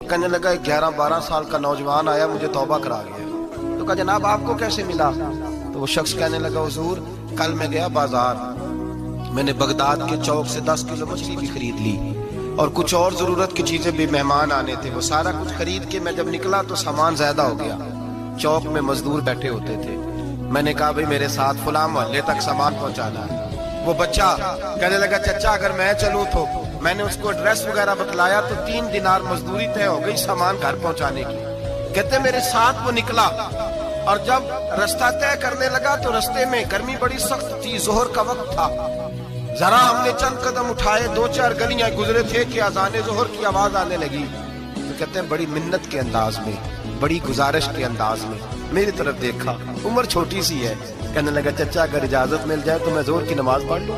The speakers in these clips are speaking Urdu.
کہنے لگا 11-12 سال کا نوجوان آیا مجھے توبہ کرا گیا. تو کہا جناب آپ کو کیسے ملا؟ تو وہ شخص کہنے لگا حضور کل میں گیا بازار, میں نے بغداد کے چوک سے 10 کلو مچھلی بھی خرید لی اور کچھ اور ضرورت کی چیزیں بھی, مہمان آنے تھے, وہ سارا کچھ خرید کے میں جب نکلا تو سامان زیادہ ہو گیا. چوک میں مزدور بیٹھے ہوتے تھے, میں نے کہا بھئی میرے ساتھ فلاں محلے تک سامان پہنچانا ہے. وہ بچہ کہنے لگا چچا اگر میں چلوں تو, میں نے اس کو ایڈریس وغیرہ بتلایا تو 3 دینار مزدوری طے ہو گئی سامان گھر پہنچانے کی. کہتے میرے ساتھ وہ نکلا اور جب رستہ طے کرنے لگا تو رستے میں گرمی بڑی سخت تھی, ظہر کا وقت تھا. ذرا ہم نے چند قدم اٹھائے, 2-4 گلیاں گزرے تھے کہ اذان ظہر کی آواز آنے لگی. تو کہتے ہیں بڑی منت کے انداز میں, بڑی گزارش کے انداز میں میری طرف دیکھا, عمر چھوٹی سی ہے. کہنے لگا چچا اگر اجازت مل جائے تو میں ظہر کی نماز پڑھ لوں.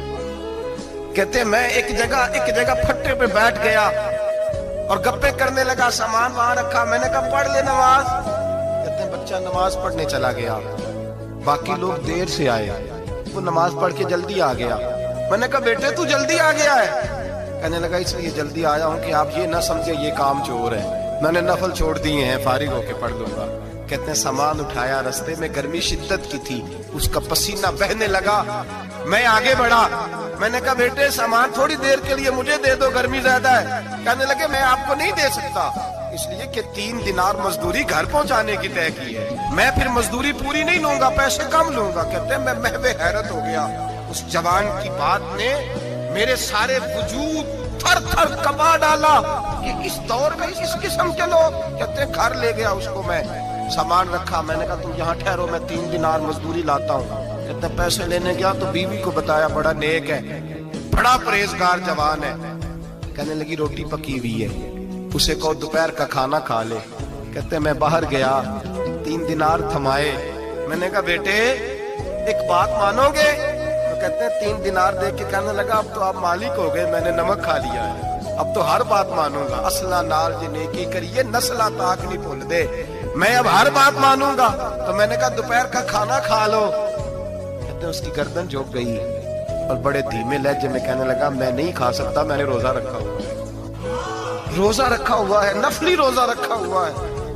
کہتے ہیں میں ایک جگہ پھٹے پہ بیٹھ گیا اور گپے کرنے لگا, سامان وہاں رکھا, میں نے کہا پڑھ لے نماز. کہتے ہیں بچہ نماز پڑھنے چلا گیا, باقی لوگ دیر سے آئے, وہ نماز پڑھ کے جلدی آ گیا. میں نے کہا بیٹے تو جلدی آ گیا ہے؟ کہنے لگا اس لیے جلدی آیا ہوں کہ آپ یہ نہ سمجھے یہ کام چور ہے, میں نے نفل چھوڑ دیے ہیں, فارغ ہو کے پڑھ لوں گا. کہتے ہیں سامان اٹھایا, رستے میں گرمی شدت کی تھی, اس کا پسینہ بہنے لگا, میں آگے بڑھا, میں نے کہا بیٹے سامان تھوڑی دیر کے لیے مجھے دے دو, گرمی زیادہ ہے. کہنے لگے میں آپ کو نہیں دے سکتا, اس لیے کہ 3 دینار مزدوری گھر پہنچانے کی طے کی ہے, میں پھر مزدوری پوری نہیں لوں گا, پیسے کم لوں گا. کہتے ہیں میں محو حیرت ہو گیا, اس جوان کی بات نے میرے سارے وجود تھر تھر کپا ڈالا کہ اس دور میں اس قسم کے لوگ. کہتے ہیں گھر لے گیا اس کو, میں سامان رکھا, میں نے کہا تم یہاں ٹھہرو میں 3 دینار مزدوری لاتا ہوں. کہتے ہیں پیسے لینے گیا تو بیوی کو بتایا, بڑا نیک ہے, بڑا پرہیزگار جوان ہے. کہنے لگی روٹی پکی ہوئی ہے, اسے کہو دوپہر کا کھانا کھا لے. کہتے ہیں میں باہر گیا, 3 دینار تھمائے, میں نے کہا بیٹے ایک بات مانو گے؟ تو کہتے ہیں 3 دینار دے کے کہنے لگا اب تو آپ مالک ہو گئے, میں نے نمک کھا لیا ہے, اب تو ہر بات مانوں گا. اصلہ نال جی نیکی کریے نسلہ تاک نہیں بھول دے, میں اب ہر بات مانوں گا. تو میں نے کہا دوپہر کا کھانا کھا لو. کہتے ہیں اس کی گردن جھک گئی اور بڑے دھیمے لہجے میں کہنے لگا میں نہیں کھا سکتا, میں نے روزہ رکھا ہوا ہے, روزہ رکھا ہوا ہے, نفلی روزہ رکھا ہوا ہے.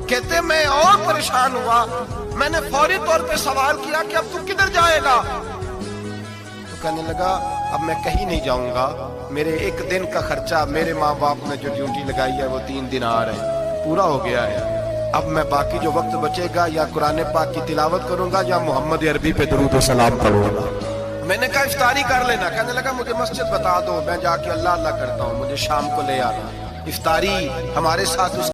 کہتے میں اور پریشان ہوا, میں نے فوری طور پہ سوال کیا کہ اب تو کدھر جائے گا؟ تو کہنے لگا اب میں کہیں نہیں جاؤں گا, میرے 1 دن کا خرچہ میرے ماں باپ نے جو ڈیوٹی لگائی ہے وہ 3 دینار ہے, پورا ہو گیا ہے. اب میں باقی جو وقت بچے گا یا قرآن پاک کی تلاوت کروں گا یا محمد عربی پہ درود و سلام پڑھوں گا. میں نے کہا افطاری کر لینا. کہنے لگا مجھے مسجد بتا دو, میں جا کے اللہ اللہ کرتا ہوں, مجھے شام کو لے آنا. افطاری ہمارے ساتھ اس